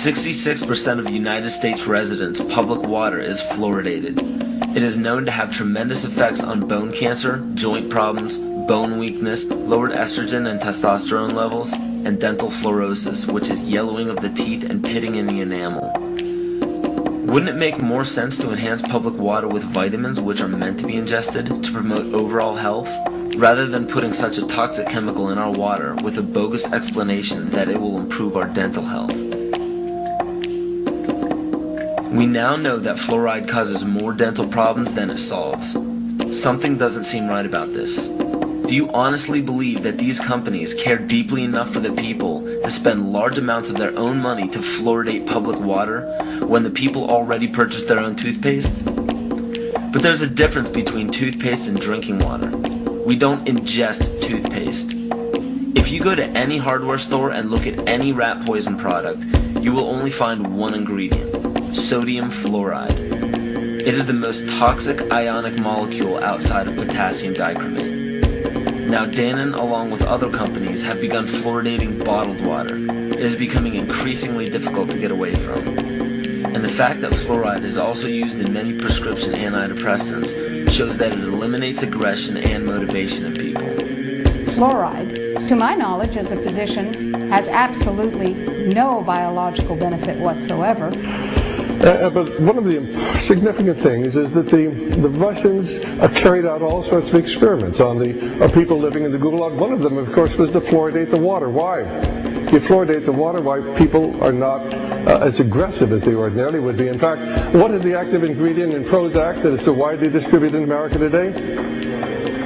66% of United States residents' public water is fluoridated. It is known to have tremendous effects on bone cancer, joint problems, bone weakness, lowered estrogen and testosterone levels, and dental fluorosis, which is yellowing of the teeth and pitting in the enamel. Wouldn't it make more sense to enhance public water with vitamins which are meant to be ingested to promote overall health, rather than putting such a toxic chemical in our water with a bogus explanation that it will improve our dental health? We now know that fluoride causes more dental problems than it solves. Something doesn't seem right about this. Do you honestly believe that these companies care deeply enough for the people to spend large amounts of their own money to fluoridate public water when the people already purchase their own toothpaste? But there's a difference between toothpaste and drinking water. We don't ingest toothpaste. If you go to any hardware store and look at any rat poison product, you will only find one ingredient: sodium fluoride. It is the most toxic ionic molecule outside of potassium dichromate. Now Dannon, along with other companies, have begun fluoridating bottled water. It is becoming increasingly difficult to get away from. And the fact that fluoride is also used in many prescription antidepressants shows that it eliminates aggression and motivation in people. Fluoride, to my knowledge as a physician, has absolutely no biological benefit whatsoever. But one of the significant things is that the Russians carried out all sorts of experiments on the people living in the Gulag. One of them, of course, was to fluoridate the water. Why? You fluoridate the water, why people are not as aggressive as they ordinarily would be. In fact, what is the active ingredient in Prozac that is so widely distributed in America today?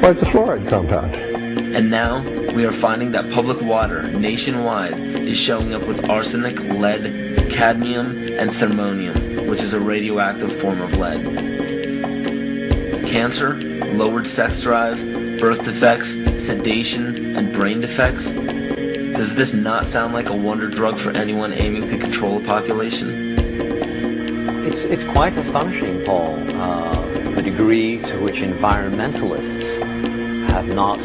Well, it's a fluoride compound. And now, we are finding that public water nationwide is showing up with arsenic, lead, cadmium, and thermonium, which is a radioactive form of lead. Cancer, lowered sex drive, birth defects, sedation, and brain defects. Does this not sound like a wonder drug for anyone aiming to control a population? It's quite astonishing, Paul, the degree to which environmentalists have not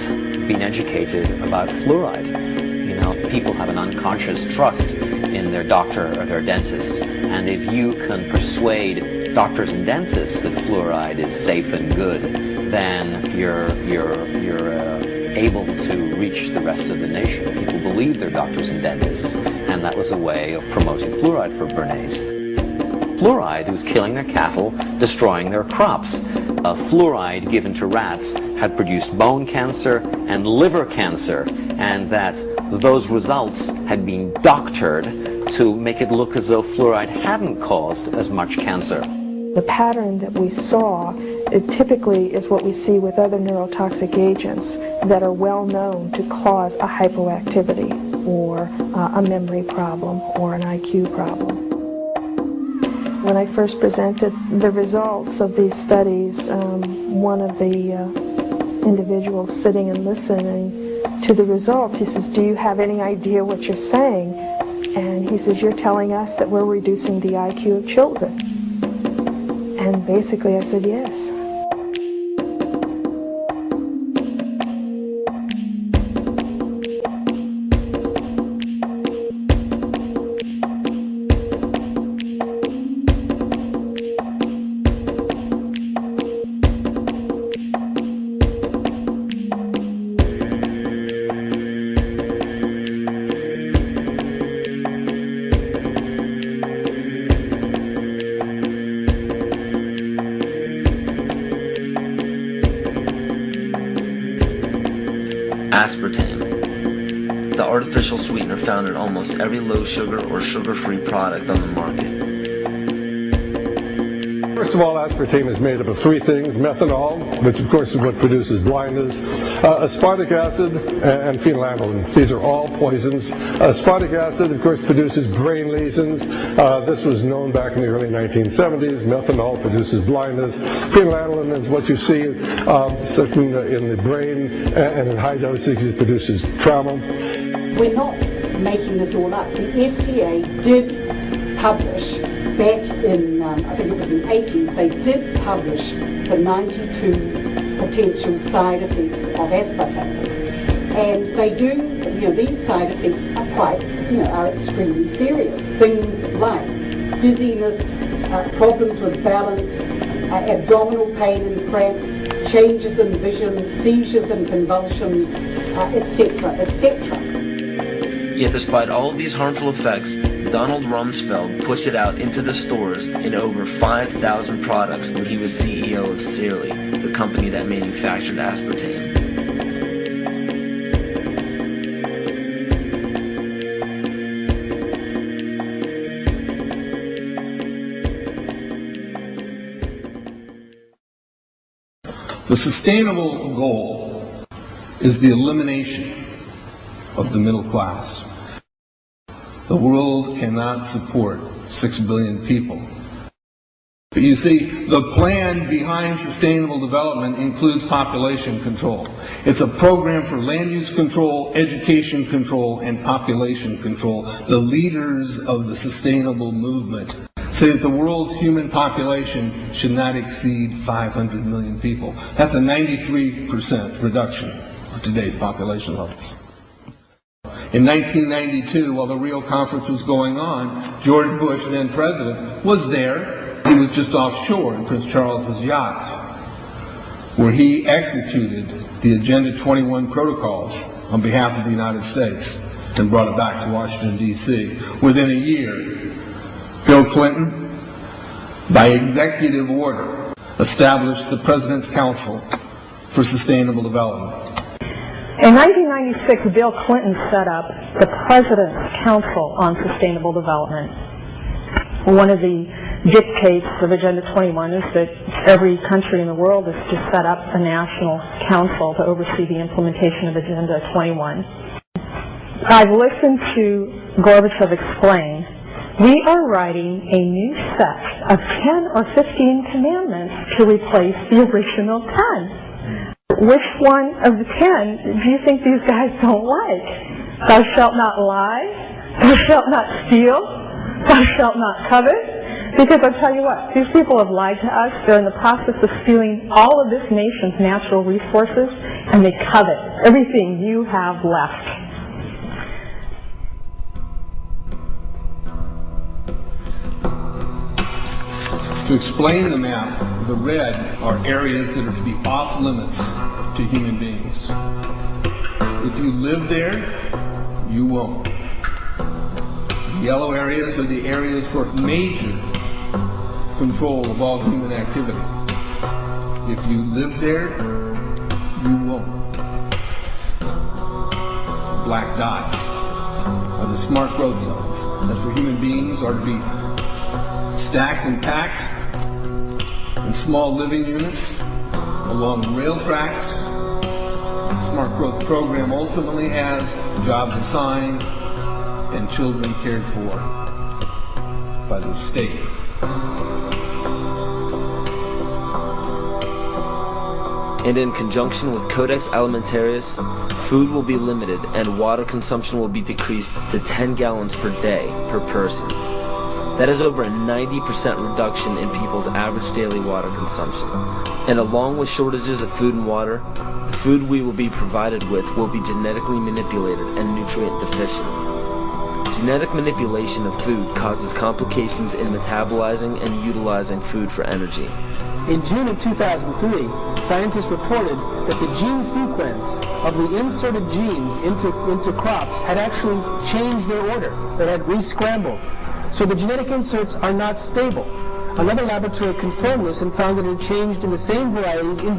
been educated about fluoride. You know, people have an unconscious trust in their doctor or their dentist, and if you can persuade doctors and dentists that fluoride is safe and good, then you're able to reach the rest of the nation. People believe their doctors and dentists, and that was a way of promoting fluoride for Bernays. Fluoride was killing their cattle, destroying their crops. Fluoride given to rats had produced bone cancer and liver cancer, and that those results had been doctored to make it look as though fluoride hadn't caused as much cancer. The pattern that we saw, it typically is what we see with other neurotoxic agents that are well known to cause a hypoactivity or a memory problem or an IQ problem. When I first presented the results of these studies, one of the individuals sitting and listening to the results, he says, "Do you have any idea what you're saying?" And he says, "You're telling us that we're reducing the IQ of children." And basically I said, yes. Aspartame, the artificial sweetener found in almost every low-sugar or sugar-free product on the market. First of all, aspartame is made up of three things: methanol, which of course is what produces blindness, aspartic acid, and phenylalanine. These are all poisons. Aspartic acid, of course, produces brain lesions. This was known back in the early 1970s. Methanol produces blindness. Phenylalanine is what you see in the brain, and in high dosage it produces trauma. We're not making this all up. The FDA did publish back in, I think it was in the 80s, they did publish the 92 potential side effects of aspartame. And they do, these side effects are are extremely serious. Things like dizziness, problems with balance, abdominal pain and cramps, changes in vision, seizures and convulsions, etc., etc. Yet despite all of these harmful effects, Donald Rumsfeld pushed it out into the stores in over 5,000 products when he was CEO of Searly, the company that manufactured aspartame. The sustainable goal is the elimination of the middle class. The world cannot support 6 billion people. But you see, the plan behind sustainable development includes population control. It's a program for land use control, education control, and population control. The leaders of the sustainable movement say that the world's human population should not exceed 500 million people. That's a 93% reduction of today's population levels. In 1992, while the Rio conference was going on, George Bush, then president, was there. He was just offshore in Prince Charles's yacht, where he executed the Agenda 21 protocols on behalf of the United States and brought it back to Washington, D.C. Within a year, Bill Clinton, by executive order, established the President's Council for Sustainable Development. In 1996, Bill Clinton set up the President's Council on Sustainable Development. One of the dictates of Agenda 21 is that every country in the world is to set up a national council to oversee the implementation of Agenda 21. I've listened to Gorbachev explain, we are writing a new set of 10 or 15 commandments to replace the original 10. Which one of the 10 do you think these guys don't like? Thou shalt not lie, thou shalt not steal, thou shalt not covet. Because I'll tell you what, these people have lied to us. They're in the process of stealing all of this nation's natural resources, and they covet everything you have left. To explain the map, the red are areas that are to be off limits to human beings. If you live there, you won't. The yellow areas are the areas for major control of all human activity. If you live there, you won't. The black dots are the smart growth zones. That's where human beings are to be stacked and packed in small living units along rail tracks. The Smart Growth Program ultimately has jobs assigned and children cared for by the state. And in conjunction with Codex Alimentarius, food will be limited and water consumption will be decreased to 10 gallons per day per person. That is over a 90% reduction in people's average daily water consumption. And along with shortages of food and water, the food we will be provided with will be genetically manipulated and nutrient deficient. Genetic manipulation of food causes complications in metabolizing and utilizing food for energy. In June of 2003, scientists reported that the gene sequence of the inserted genes into crops had actually changed their order, that had re-scrambled. So the genetic inserts are not stable. Another laboratory confirmed this and found that it had changed in the same varieties in